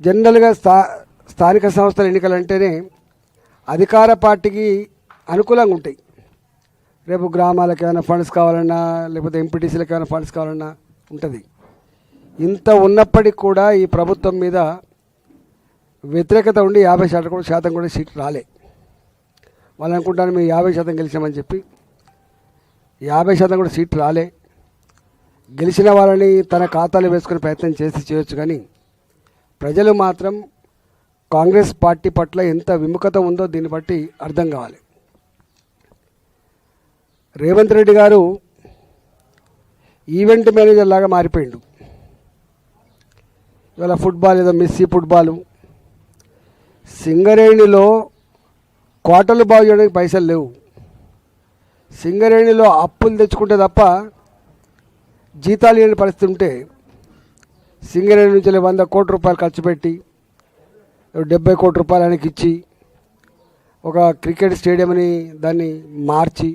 జనరల్గా స్థానిక సంస్థల ఎన్నికలంటేనే అధికార పార్టీకి అనుకూలంగా ఉంటాయి. రేపు గ్రామాలకు ఏమైనా ఫండ్స్ కావాలన్నా, లేకపోతే ఎంపీటీసీలకు ఏమైనా ఫండ్స్ కావాలన్నా ఉంటుంది. ఇంత ఉన్నప్పటికీ కూడా ఈ ప్రభుత్వం మీద వ్యతిరేకత ఉండి 50% కూడా సీట్లు రాలే. వాళ్ళు అనుకుంటాను మేము 50% గెలిచామని చెప్పి. 50% కూడా సీట్లు రాలే. గెలిచిన వాళ్ళని తన ఖాతాలో వేసుకునే ప్రయత్నం చేయొచ్చు, కానీ ప్రజలు మాత్రం కాంగ్రెస్ పార్టీ పట్ల ఎంత విముఖత ఉందో దీన్ని బట్టి అర్థం కావాలి. రేవంత్ రెడ్డి గారు ఈవెంట్ మేనేజర్ లాగా మారిపోయిండు. ఇవాళ ఫుట్బాల్ ఏదో మెస్సీ ఫుట్బాలు, సింగరేణిలో కోటలు బాగు చేయడానికి పైసలు లేవు. సింగరేణిలో అప్పులు తెచ్చుకుంటే తప్ప జీతాలు లేని పరిస్థితి ఉంటే సింగరేణి నుంచి 100 కోట్ల రూపాయలు ఖర్చు పెట్టి 70 కోట్ల రూపాయలు ఆయనకి ఇచ్చి ఒక క్రికెట్ స్టేడియంని దాన్ని మార్చి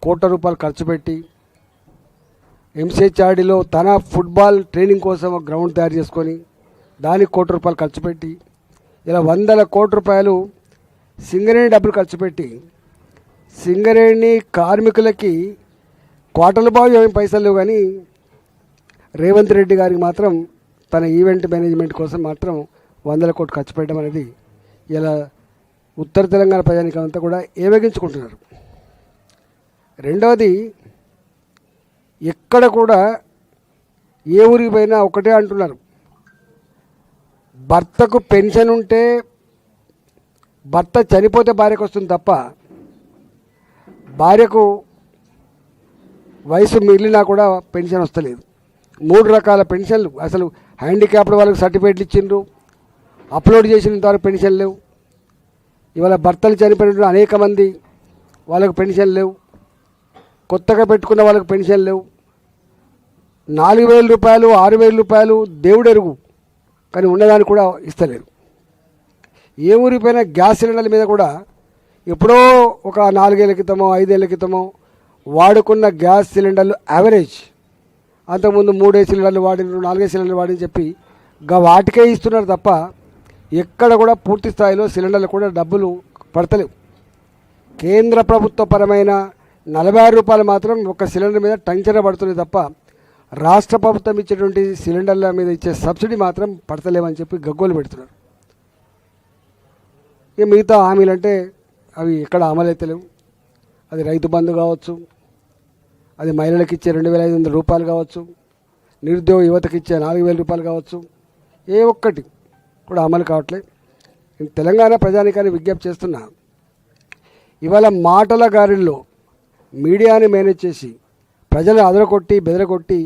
కోట్ల రూపాయలు ఖర్చు పెట్టి ఎంసీహెచ్ఆర్డీలో తన ఫుట్బాల్ ట్రైనింగ్ కోసం ఒక గ్రౌండ్ తయారు చేసుకొని దానికి కోట్ల రూపాయలు ఖర్చు పెట్టి ఇలా 100 కోట్ల రూపాయలు సింగరేణి డబ్బులు ఖర్చు పెట్టి సింగరేణి కార్మికులకి కోటల బాగు ఏమి పైసలు లేవు, కానీ రేవంత్ రెడ్డి గారికి మాత్రం తన ఈవెంట్ మేనేజ్మెంట్ కోసం మాత్రం 100 కోట్లు ఖర్చు పెట్టడం అనేది ఇలా ఉత్తర తెలంగాణ ప్రజానికం అంతా కూడా ఏవేగించుకుంటున్నారు. రెండవది, ఎక్కడ కూడా ఏ ఊరికి పోయినా ఒకటే అంటున్నారు, భర్తకు పెన్షన్ ఉంటే భర్త చనిపోతే భార్యకు వస్తుంది తప్ప భార్యకు వయసు మిగిలినా కూడా పెన్షన్ వస్తలేదు. 3 రకాల పెన్షన్లు, అసలు హ్యాండిక్యాప్డ్ వాళ్ళకి సర్టిఫికేట్లు ఇచ్చిండ్రు, అప్లోడ్ చేసిన ద్వారా పెన్షన్ లేవు. ఇవాళ భర్తలు చనిపోయిన అనేక మంది వాళ్ళకు పెన్షన్ లేవు, కొత్తగా పెట్టుకున్న వాళ్ళకు పెన్షన్ లేవు. 4,000 రూపాయలు 6,000 రూపాయలు దేవుడు ఎరుగు, కానీ ఉన్నదాన్ని కూడా ఇస్తలేరు. ఏ ఊరికి పోయినా గ్యాస్ సిలిండర్ల మీద కూడా ఎప్పుడో ఒక 4 ఏళ్ల క్రితమో 5 ఏళ్ల క్రితమో వాడుకున్న గ్యాస్ సిలిండర్లు యావరేజ్, అంతకుముందు 3 సిలిండర్లు వాడినారు, 4 సిలిండర్లు వాడిని చెప్పి వాటికే ఇస్తున్నారు తప్ప ఎక్కడ కూడా పూర్తి స్థాయిలో సిలిండర్లు కూడా డబ్బులు పడతలేవు. కేంద్ర ప్రభుత్వ పరమైన 46 రూపాయలు మాత్రం ఒక సిలిండర్ మీద టంచన పడుతుంది తప్ప రాష్ట్ర ప్రభుత్వం ఇచ్చేటువంటి సిలిండర్ల మీద ఇచ్చే సబ్సిడీ మాత్రం పడతలేమని చెప్పి గగ్గోలు పెడుతున్నారు. ఇక మిగతా హామీలు అంటే అవి ఎక్కడ అమలైతే లేవు. అది రైతు బంధు కావచ్చు, అది మహిళలకు ఇచ్చే 2,500 రూపాయలు కావచ్చు, నిరుద్యోగ యువతకి ఇచ్చే 4,000 రూపాయలు కావచ్చు, ఏ ఒక్కటి కూడా అమలు కావట్లేదు. తెలంగాణ ప్రజానికాన్ని విజ్ఞప్తి చేస్తున్నా, ఇవాళ మాటల గారిలో మీడియాని మేనేజ్ చేసి ప్రజలు అదరకొట్టి బెదరకొట్టి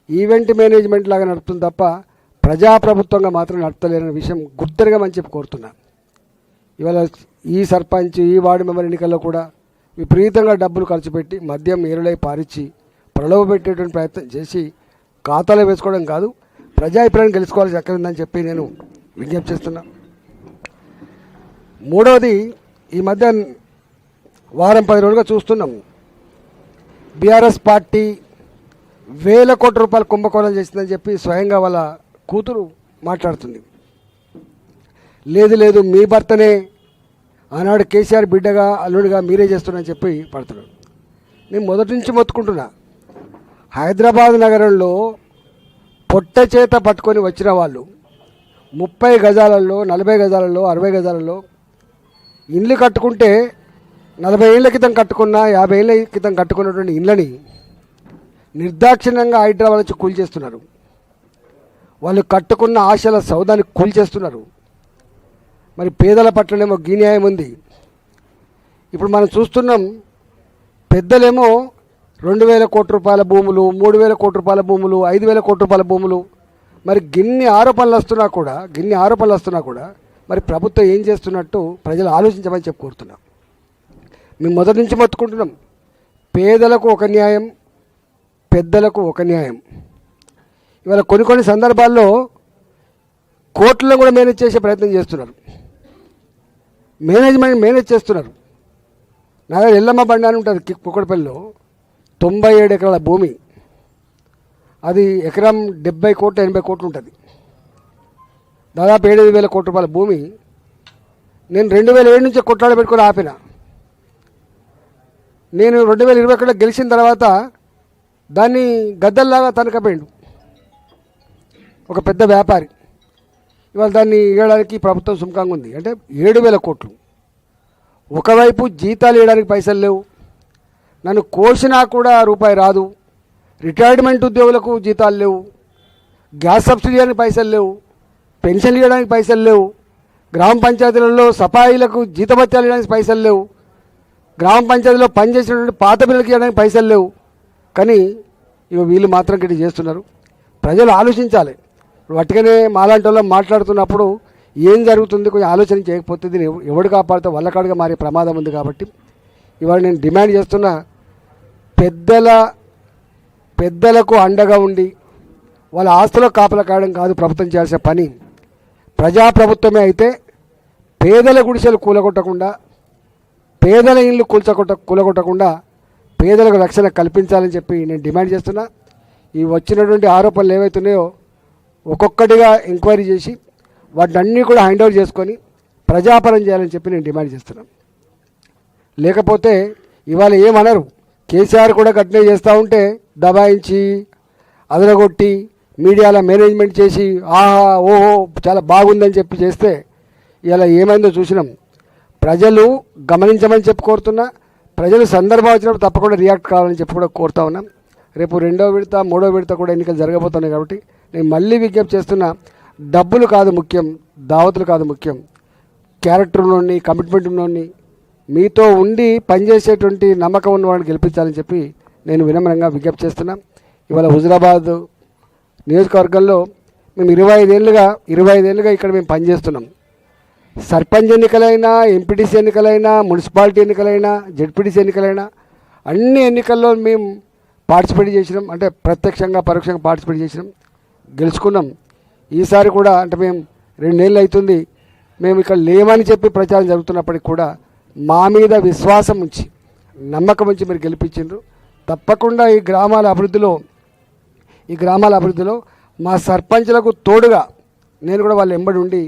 ఈవెంట్ మేనేజ్మెంట్ లాగా నడుపుతుంది తప్ప ప్రజాప్రభుత్వంగా మాత్రం నడుపుతలేరనే విషయం గుర్తెరగమని చెప్పి కోరుతున్నా. ఇవాళ ఈ సర్పంచ్, ఈ వార్డు మెంబర్ ఎన్నికల్లో కూడా విపరీతంగా డబ్బులు ఖర్చు పెట్టి మద్యం ఏరులై పారిచ్చి ప్రలోభ పెట్టేటువంటి ప్రయత్నం చేసి ఖాతాలో వేసుకోవడం కాదు, ప్రజాభిప్రాయం గెలుచుకోవాల్సి ఎక్కడ ఉందని చెప్పి నేను విజ్ఞప్తి చేస్తున్నా. మూడవది, ఈ మధ్య వారం 10 రోజులుగా చూస్తున్నాం, బీఆర్ఎస్ పార్టీ 1,000 కోట్ల రూపాయలు కుంభకోణం చేసిందని చెప్పి స్వయంగా వాళ్ళ కూతురు మాట్లాడుతుంది. లేదు లేదు, మీ భర్తనే ఆనాడు కేసీఆర్ బిడ్డగా అల్లుడిగా మీరే చేస్తున్నారని చెప్పి పడుతున్నాడు. నేను మొదటి నుంచి మొత్తుకుంటున్నా, హైదరాబాద్ నగరంలో పొట్ట చేత పట్టుకొని వచ్చిన వాళ్ళు 30 గజాలలో 40 గజాలలో 60 గజాలలో ఇండ్లు కట్టుకుంటే 40 ఏళ్ల క్రితం కట్టుకున్న 50 ఏళ్ల క్రితం కట్టుకున్నటువంటి ఇండ్లని నిర్దాక్షిణ్యంగా హైదరాబాద్ నుంచి కూల్చేస్తున్నారు. వాళ్ళు కట్టుకున్న ఆశల సౌదాన్ని కూల్చేస్తున్నారు. మరి పేదల పట్లనేమో న్యాయం ఉంది. ఇప్పుడు మనం చూస్తున్నాం, పెద్దలేమో 2,000 కోట్ల రూపాయల భూములు, 3,000 కోట్ల రూపాయల భూములు, 5,000 కోట్ల రూపాయల భూములు, మరి గిన్ని ఆరోపణలు వస్తున్నా కూడా మరి ప్రభుత్వం ఏం చేస్తున్నట్టు ప్రజలు ఆలోచించమని చెప్పి కోరుతున్నాం. మేము మొదటి నుంచి మొత్తుకుంటున్నాం, పేదలకు ఒక న్యాయం, పెద్దలకు ఒక న్యాయం. ఇవాళ కొన్ని సందర్భాల్లో కోర్టులను కూడా మేనేజ్ చేసే ప్రయత్నం చేస్తున్నారు, మేనేజ్ చేస్తున్నారు. నా దగ్గర ఎల్లమ్మ బండి అని ఉంటుంది కుక్కడపల్లిలో, 97 ఎకరాల భూమి, అది ఎకరం 70 కోట్లు 80 కోట్లు ఉంటుంది. దాదాపు 7,000 కోట్ల రూపాయల భూమి నేను 2007 నుంచి కొట్లాడ పెట్టుకొని ఆపిన. నేను 2021 గెలిచిన తర్వాత దాన్ని గద్దల్లాగా తనకపోయిండు ఒక పెద్ద వ్యాపారి. ఇవాళ దాన్ని ఇవ్వడానికి ప్రభుత్వం సుముఖంగా ఉంది. అంటే 7,000 కోట్లు. ఒకవైపు జీతాలు ఇవ్వడానికి పైసలు లేవు, నన్ను కోసినా కూడా రూపాయి రాదు, రిటైర్మెంట్ ఉద్యోగులకు జీతాలు లేవు, గ్యాస్ సబ్సిడీ ఇవ్వడానికి పైసలు లేవు, పెన్షన్లు ఇవ్వడానికి పైసలు లేవు, గ్రామ పంచాయతీలలో సఫాయిలకు జీతభత్యాలు ఇవ్వడానికి పైసలు లేవు, గ్రామ పంచాయతీలో పనిచేసినటువంటి పాత బిల్లుకి ఇవ్వడానికి పైసలు లేవు. కానీ ఇక వీళ్ళు మాత్రం గిట్ట చేస్తున్నారు. ప్రజలు ఆలోచించాలి. వట్టిగానే మాలాంటి వాళ్ళు మాట్లాడుతున్నప్పుడు ఏం జరుగుతుంది కొంచెం ఆలోచన చేయకపోతే దీన్ని ఎవడు కాపాడితే వల్లకాడుగా మారే ప్రమాదం ఉంది. కాబట్టి ఇవాళ నేను డిమాండ్ చేస్తున్నా, పెద్దలకు అండగా ఉండి వాళ్ళ ఆస్తులో కాపలా కాయడం కాదు ప్రభుత్వం చేయాల్సిన పని. ప్రజాప్రభుత్వమే అయితే పేదల గుడిసెలు కూలగొట్టకుండా, పేదల ఇళ్ళు కూలగొట్టకుండా పేదలకు రక్షణ కల్పించాలని చెప్పి నేను డిమాండ్ చేస్తున్నా. ఈ వచ్చినటువంటి ఆరోపణలు ఏవైతున్నాయో ఒక్కొక్కటిగా ఎంక్వైరీ చేసి వాటిని అన్నీ కూడా హ్యాండ్ ఓవర్ చేసుకొని ప్రజాపరం చేయాలని చెప్పి నేను డిమాండ్ చేస్తున్నాను. లేకపోతే ఇవాళ ఏమనరు, కేసీఆర్ కూడా గట్టినే చేస్తూ ఉంటే దబాయించి అదరగొట్టి మీడియాలో మేనేజ్మెంట్ చేసి ఆహా ఓహో చాలా బాగుందని చెప్పి చేస్తే ఇలా ఏమైందో చూసినాం. ప్రజలు గమనించమని చెప్పి కోరుతున్నా. ప్రజలు సందర్భం వచ్చినప్పుడు తప్పకుండా రియాక్ట్ కావాలని చెప్పి కూడా కోరుతా ఉన్నాం. రేపు 2వ విడత 3వ విడత కూడా ఎన్నికలు జరగబోతున్నాయి. కాబట్టి నేను మళ్ళీ విజ్ఞప్తి చేస్తున్నా, డబ్బులు కాదు ముఖ్యం, దావతులు కాదు ముఖ్యం, క్యారెక్టర్లోని కమిట్మెంట్లోని మీతో ఉండి పనిచేసేటువంటి నమ్మకం ఉన్న వాడిని గెలిపించాలని చెప్పి నేను వినమ్రంగా విజ్ఞప్తి చేస్తున్నా. ఇవాళ హుజురాబాద్ నియోజకవర్గంలో మేము 25 ఏళ్ళుగా ఇక్కడ మేము పనిచేస్తున్నాం. సర్పంచ్ ఎన్నికలైనా, ఎంపీటీసీ ఎన్నికలైనా, మున్సిపాలిటీ ఎన్నికలైనా, జెడ్పీటీసీ ఎన్నికలైనా అన్ని ఎన్నికల్లో మేము పార్టిసిపేట్ చేసినాం. అంటే ప్రత్యక్షంగా పరోక్షంగా పార్టిసిపేట్ చేసినాం, గెలుచుకున్నాం. ఈసారి కూడా అంటే మేము 2 ఏళ్ళు అవుతుంది మేము ఇక్కడ లేమని చెప్పి ప్రచారం జరుగుతున్నప్పటికి కూడా మా మీద విశ్వాసం ఉంచి నమ్మకం ఉంచి మీరు గెలిపించారు. తప్పకుండా ఈ గ్రామాల అభివృద్ధిలో మా సర్పంచ్లకు తోడుగా నేను కూడా వాళ్ళ ఎంబడి ఉండి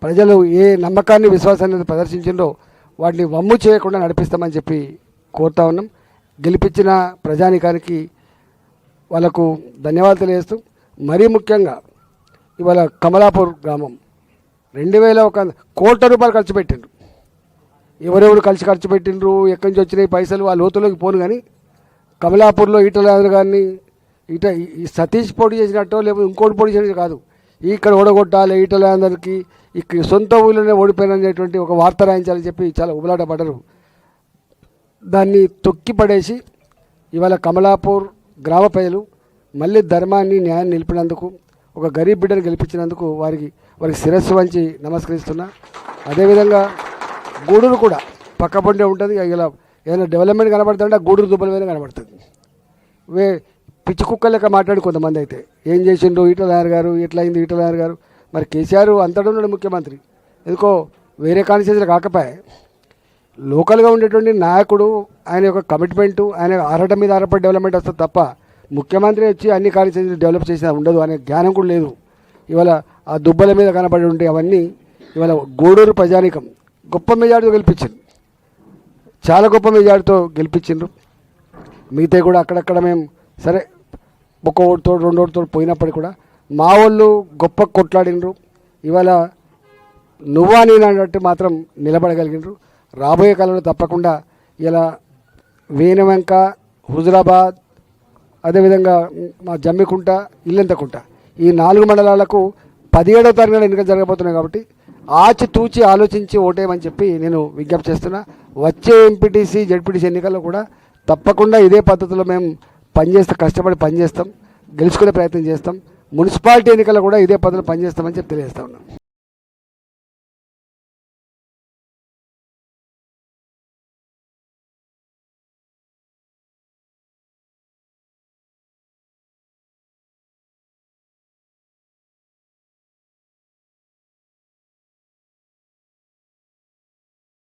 ప్రజలు ఏ నమ్మకాన్ని విశ్వాసాన్ని ప్రదర్శించిందో వాటిని వమ్ము చేయకుండా నడిపిస్తామని చెప్పి కోరుతా ఉన్నాం. గెలిపించిన ప్రజానికానికి వాళ్ళకు ధన్యవాదాలు తెలియజేస్తూ, మరీ ముఖ్యంగా ఇవాళ కమలాపూర్ గ్రామం 2,001 కోట్ల రూపాయలు ఖర్చు పెట్టిండ్రు. ఎవరెవరు ఖర్చు పెట్టిండ్రు, ఎక్కడి నుంచి వచ్చినాయి పైసలు ఆ లోతులోకి పోను. కానీ కమలాపూర్లో ఈటల గారిని ఈ సతీష్ పోటీ చేసినట్టో లేకపోతే ఇంకోటి పోటీ చేసినట్టు కాదు, ఇక్కడ ఓడగొట్టాలి ఈటలందరికీ ఇక్కడ సొంత ఊళ్ళోనే ఓడిపోయినటువంటి ఒక వార్త రాయించాలని చెప్పి చాలా ఉబలాట పడ్డరు. దాన్ని తొక్కి పడేసి ఇవాళ కమలాపూర్ గ్రామ ప్రజలు మళ్ళీ ధర్మాన్ని న్యాయాన్ని నిలిపినందుకు, ఒక గరీబ్ బిడ్డను గెలిపించినందుకు వారికి శిరస్సు వంచి నమస్కరిస్తున్నా. అదేవిధంగా గూడూరు కూడా పక్కపొంటే ఉంటుంది. ఇలా ఏదైనా డెవలప్మెంట్ కనబడుతుంటే ఆ గూడూరు దుబ్బల మీద కనబడుతుంది. పిచ్చి కుక్క లెక్క మాట్లాడి కొంతమంది అయితే ఏం చేసిండ్రు ఈటల గారు, ఎట్లా అయింది ఈటల గారు. మరి కేసీఆర్ అంతటా ఉన్నాడు ముఖ్యమంత్రి, ఎందుకో వేరే కాన్స్టిట్యూన్సీలో కాకపోయా. లోకల్గా ఉండేటువంటి నాయకుడు ఆయన యొక్క కమిట్మెంటు, ఆయన అర్హత మీద ఆధారపడి డెవలప్మెంట్ వస్తుంది తప్ప ముఖ్యమంత్రి వచ్చి అన్ని కాన్స్టిట్యూన్సీలు డెవలప్ చేసినా ఉండదు అనే జ్ఞానం కూడా లేదు. ఇవాళ ఆ దుబ్బల మీద కనబడి ఉంటే అవన్నీ ఇవాళ గూడూరు ప్రజానికం గొప్ప మెజార్టీతో గెలిపించింది, చాలా గొప్ప మెజార్టీతో గెలిపించిండ్రు. మిగతా కూడా అక్కడక్కడ మేము సరే ఒక్క ఓటుతోడు 2 ఓటుతోడు పోయినప్పటికీ కూడా మా వాళ్ళు గొప్ప కొట్లాడినరు. ఇవాళ నువ్వా నేను అన్నట్టు మాత్రం నిలబడగలిగినరు. రాబోయే కాలంలో తప్పకుండా ఇలా వేనవంక, హుజురాబాద్, అదేవిధంగా మా జమ్మికుంట, ఇల్లంతకుంట ఈ 4 మండలాలకు 17వ తారీఖున ఎన్నికలు జరగబోతున్నాయి. కాబట్టి ఆచితూచి ఆలోచించి ఓటేయమని చెప్పి నేను విజ్ఞప్తి చేస్తున్నా. వచ్చే ఎంపీటీసీ జెడ్పీటీసీ ఎన్నికల్లో కూడా తప్పకుండా ఇదే పద్ధతిలో మేము కష్టపడి పనిచేస్తాం, గెలుచుకునే ప్రయత్నం చేస్తాం. మున్సిపాలిటీ ఎన్నికల్లో కూడా ఇదే పద్ధతిలో పనిచేస్తామని చెప్పి తెలియజేస్తా ఉన్నాం.